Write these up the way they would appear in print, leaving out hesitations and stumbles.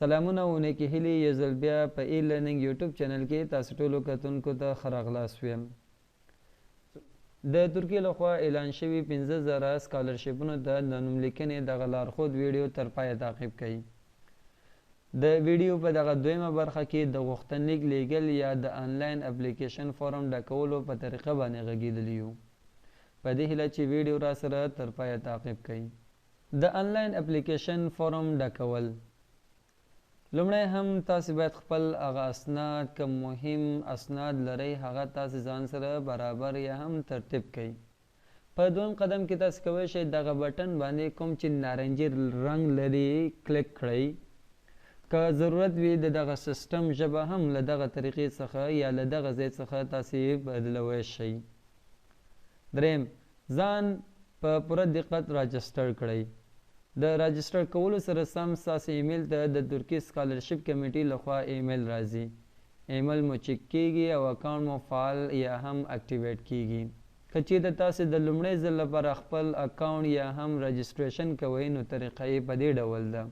سلامونه او نیکی هیلې یو ځل بیا په ای لرنینګ یوټیوب چینل کې تاسو ټولو کتونکو ته ښه راغلاست ویم. د ترکیې لخوا اعلان شوي 15,000 سکالرشپونو ته د نوملیکنې دغه لارښود ویډیو تر پایه تعقیب کړئ. د ویډیو په دغه دویمه برخه کې د غوښتنلیک لیږل یا د آنلاین اپلیکیشن فارم ډکولو په طریقه باندې غږیدلی یو. په دې هیله چې ویډیو را سره تر پایه تعقیب کړئ. د آنلاین اپلیکیشن فارم ډکول. لومړی هم تاسو باید خپل هغه اسناد که مهم اسناد لرئ هغه تاسو ځان سره برابر یا هم ترتیب کړئ. په دویم قدم کې تاسو کولی شئ دغه بټن باندې کوم چې نارنجي رنګ لري کلیک کړئ. که ضرورت وي د دغه سیسټم ژبه هم له دغه طریقې څخه یا له دغه ځای څخه تاسو بدلوی شئ. دریم، ځان په پوره دقت راجسټر کړئ. د راجسټر کولو سره سم ستاسو ایمیل ته د ترکیې سکالرشپ کمیټې لخوا ایمیل راځي. ایمیل مو چک کیږي او اکاونټ مو فعال یا هم اکټیویټ کیږي. که چیرته تاسو د لومړي ځل لپاره خپل اکاونټ یا هم رجسټریشن کوئ نو طریقه یې په دې ډول ده.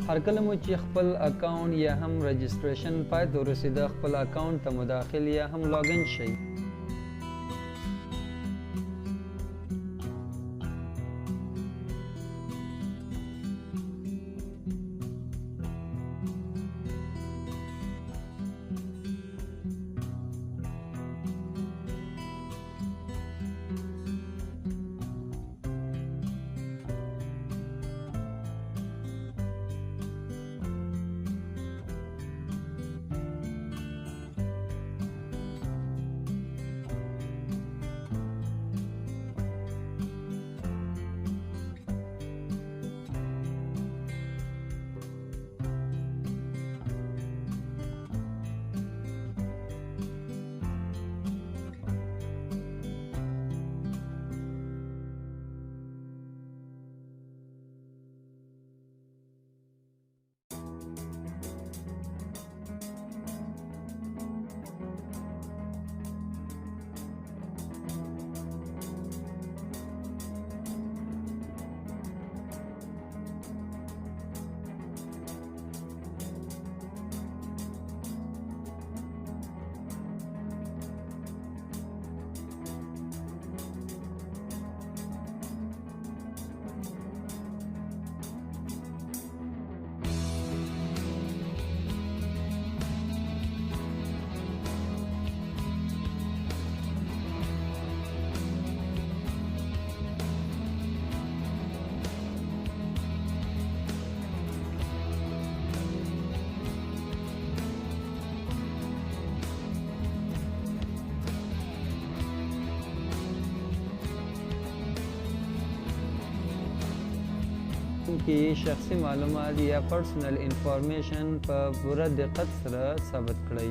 هر کله مو چې خپل اکاونټ یا هم رجسټریشن پای ته ورسېده خپل اکاونټ ته مداخل یا هم لاګن شئ. کې شخصي معلومات یا پرسنل انفارمیشن په پوره دقت سره ثبت کړئ.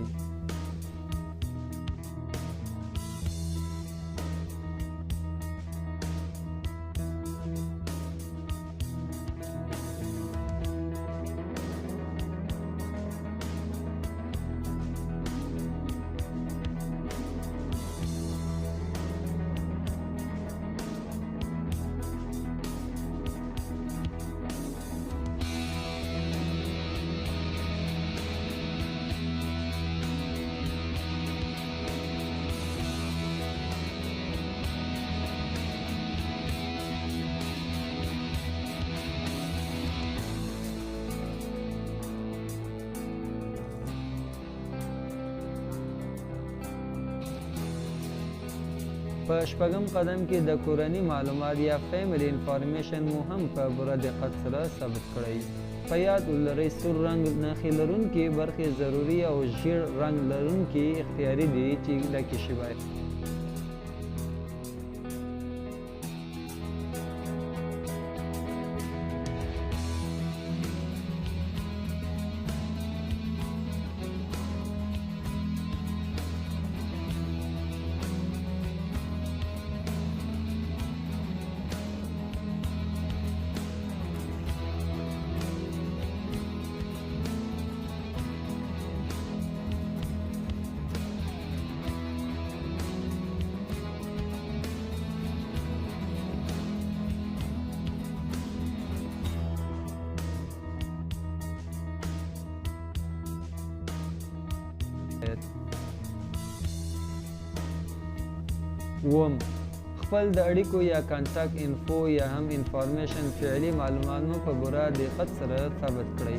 په شپږم قدم کې د کورنۍ معلومات یا فیملی انفارمیشن مو هم په پوره دقت سره ثبت کړئ. په یاد ولرئ سور رنګ نښې لرونکي برخې ضروري او ژیړ رنګ لرونکي اختیاري دي چې ډکې شي باید. وم خپل د اړیکو یا کانټاکټ انفو یا هم انفارمیشن فعلي معلومات مو په پوره دقت سره ثبت کړئ.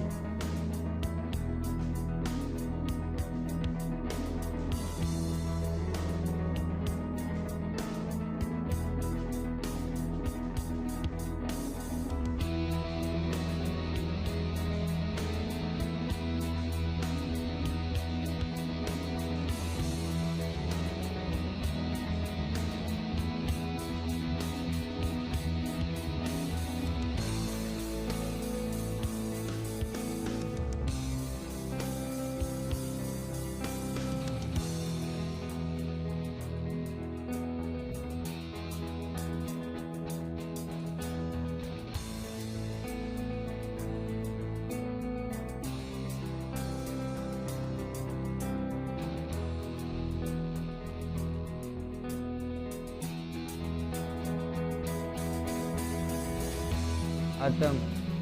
اتم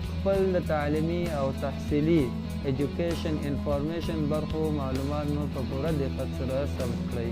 خپل د تعلیمي او تحصیلي ایجوکیشن انفارمیشن برخو معلومات مو په پوره دقت سره ثبت کړئ.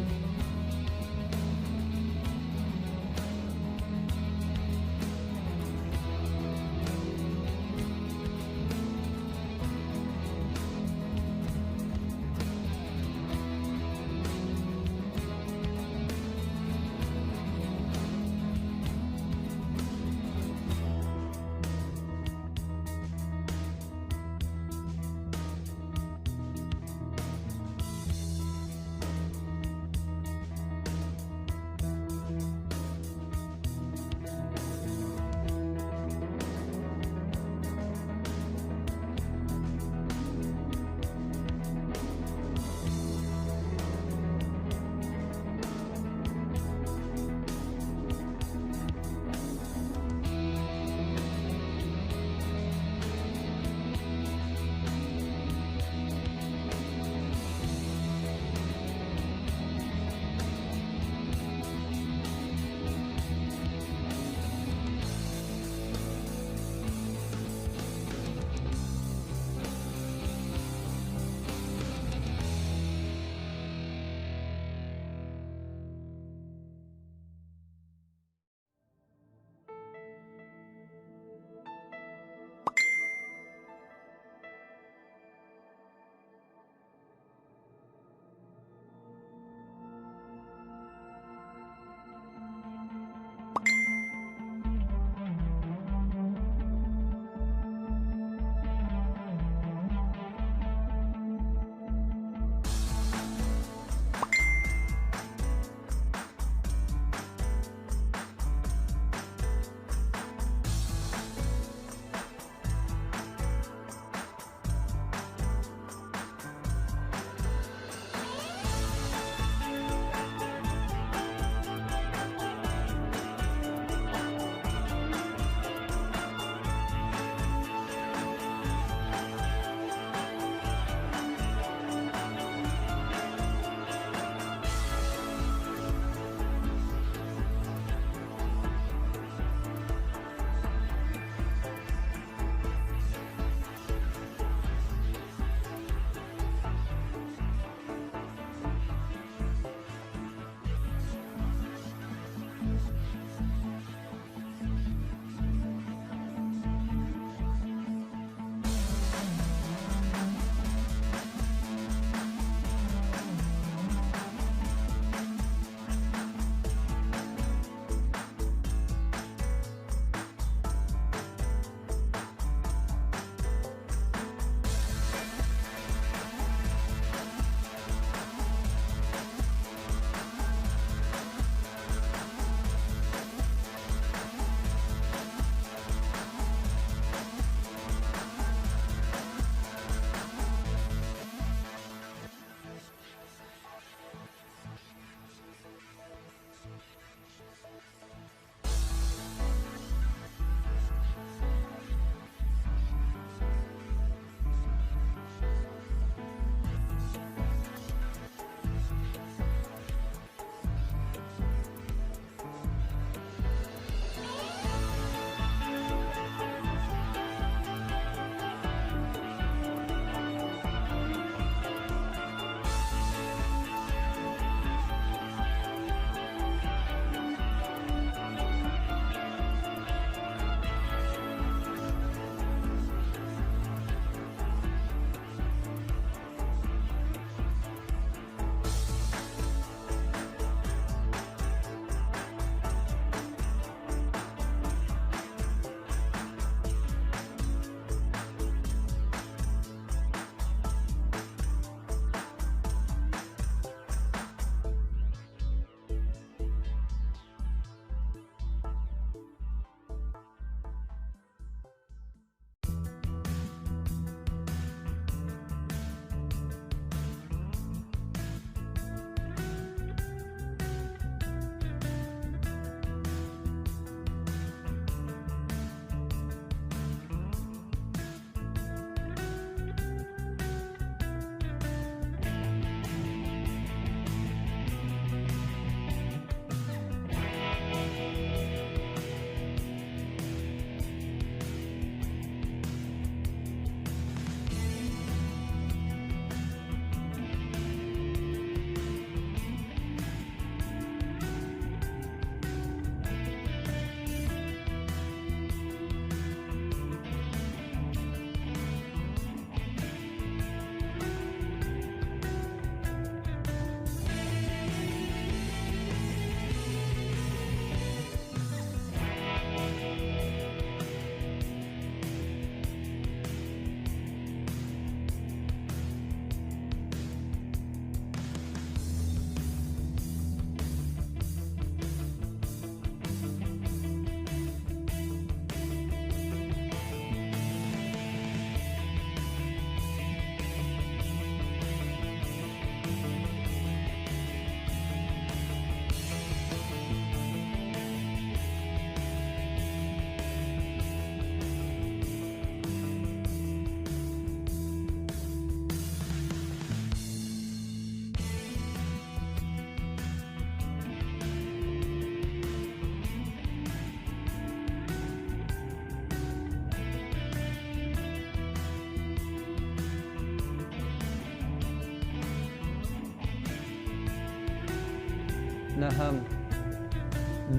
نهم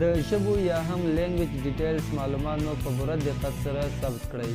د ژبو یا هم لینګویج ډیټیلز معلومات مو په پوره دقت سره ثبت کړئ.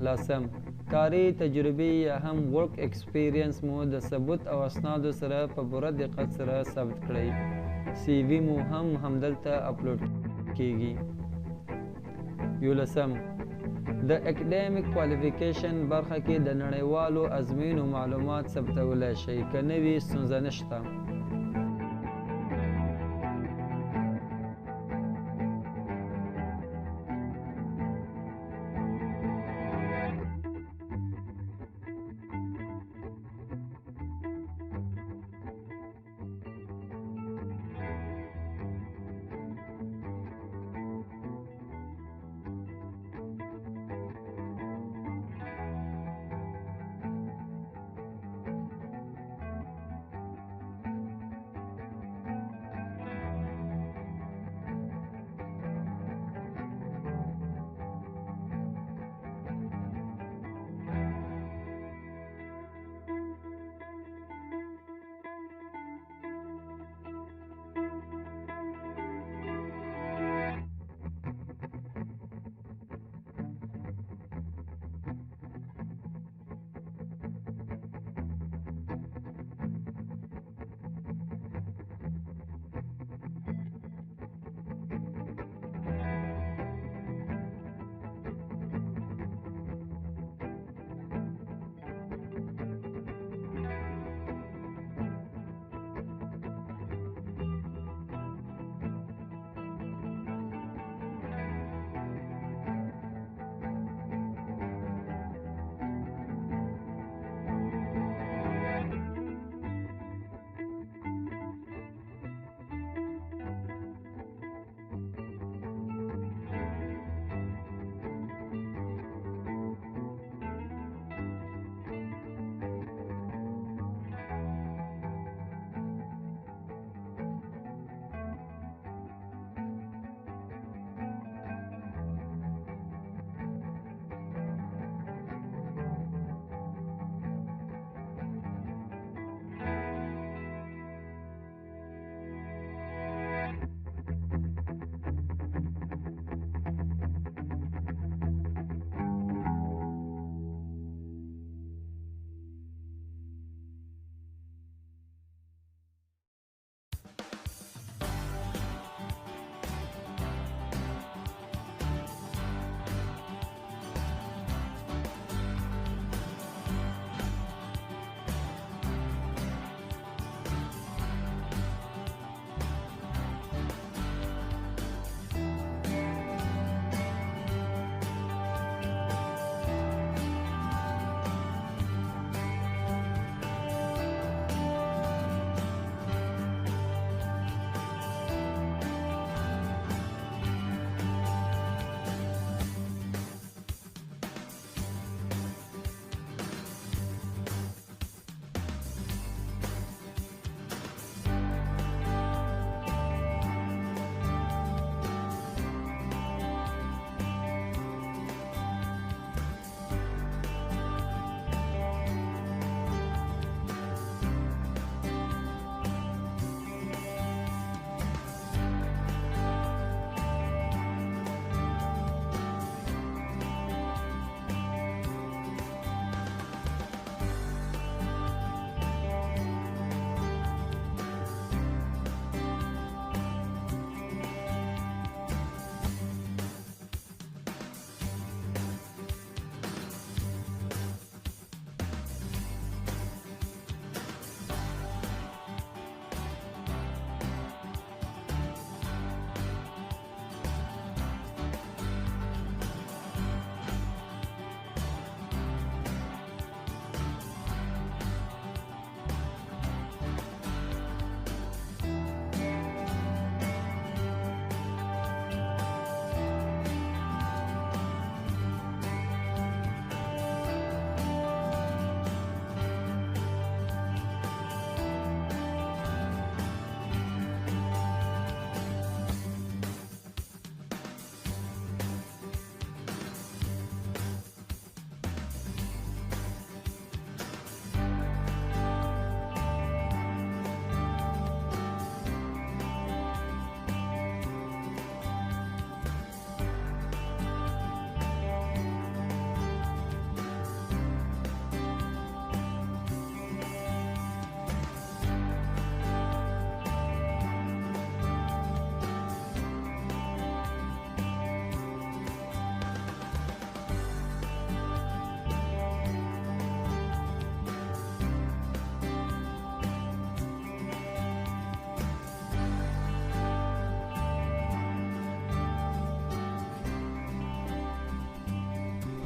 لسم کاري تجربې یا هم ورک ایکسپیرینس مو د ثبوت او اسنادو سره په پوره دقت سره ثبت کړئ. سی وی مو هم همدلته اپلوډ کیږي. 11 د اکیډمیک کوالیفیکیشن برخه کې د نړیوالو ازموینو معلومات ثبتولی شئ، که نه وي ستونزه نشته.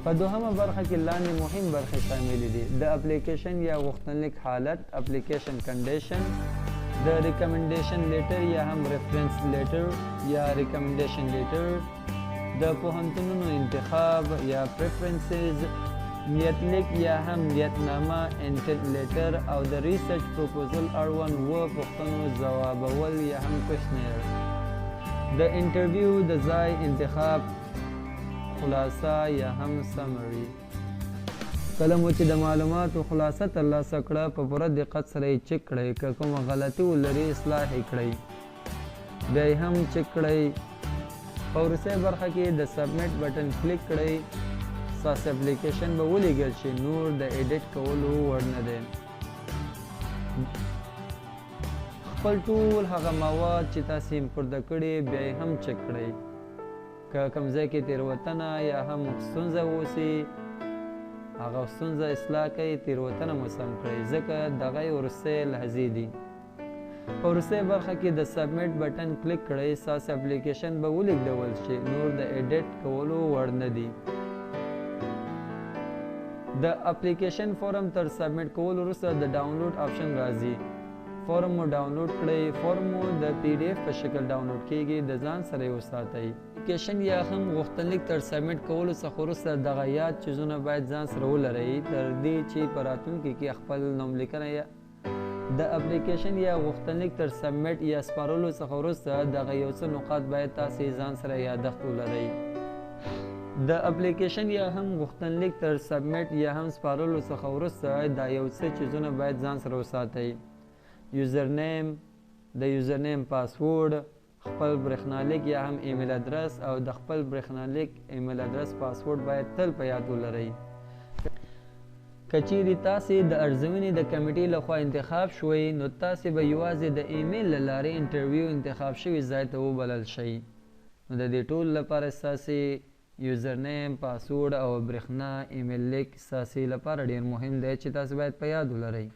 په دوهمه برخه کې لاندې مهم برخې شاملې دي: د اپلیکیشن یا غوښتنلیک حالت اپلیکیشن کنډیشن، د ریکمنډیشن لیټر یا هم ریفرنس لیټر یا ریکمنډیشن لیټر، د پوهنتونونو انتخاب یا پریفرنسز، نیتلیک یا هم نیتنامه انټنټ لیټر او د ریسرچ پروپوزل اړوند پوښتنو ځوابول یا هم کوشنیر، د انټرویو د ځای انتخاب، خلاصه یا هم سمری. کله مو چې د معلوماتو خلاصه ترلاسه کړه په پوره دقت سره یې چک کړئ، که کومه غلطي ولري اصلاح یې کړئ، بیا یې هم چک کړئ. په وروستۍ برخه کې د سبمیټ بټن کلیک کړئ، ستاسو اپلیکیشن به ولیږل شي، نور د ایډیټ کولو وړ نه دی. خپل ټول هغه مواد چې تاسو یې پورته کړي بیا یې هم چک کړئ، که کوم ځای کې تېروتنه یا هم ستونزه اوسي هغه ستونزه اصلاح کړئ، تېروتنه مو سم کړئ، ځکه دغه یې وروستۍ لحظې دي. په وروستۍ برخه کې د سبمیټ بټن کلیک کړئ، ستاسو اپلیکیشن به ولیږدول شي، نور د ایډیټ کولو وړ نه دي. د اپلیکیشن فورم تر سبمیټ کولو وروسته د ډاونلوډ آپشن راځي. فورم مو ډاونلوډ کړئ. فورم مو د پی ډي اف په شکل ډاونلوډ کیږي، د ځان سره یې وساتئ. اپلیکیشن یا هم غوښتنلیک تر سبمیټ کولو څخه وروسته دغه یاد څیزونه باید ځان سره ولرئ، تر دې چې په راتلونکي کې خپل نوملیکنه یا د اپلیکیشن یا غوښتنلیک تر سبمیټ یا سپارلو څخه وروسته دغه یو څه نقاط باید تاسې ځان سره یادښت ولرئ. د اپلیکیشن یا هم غوښتنلیک تر سبمیټ یا هم سپارلو څخه وروسته دا یو څه چیزونه باید ځان سره وساتئ: یوزر نیم، د یوزر نیم پاسورډ، خپل برېښنالیک یا هم ایمیل ادرس، او د خپل برېښنالیک ایمیل ادرس پاسورډ باید تل په یاد ولرئ. که چیرې تاسې د ارزونې د کمیټې لخوا انتخاب شوئ، نو تاسې به یوازې د ایمیل له لارې انټرویو انتخاب شوي ځای ته وبلل شئ. نو د دې ټول لپاره ستاسې یوزر نیم، پاسورډ او برېښنا ایمیل لیک ستاسې لپاره ډېر مهم دی چې تاسې باید په یاد ولرئ.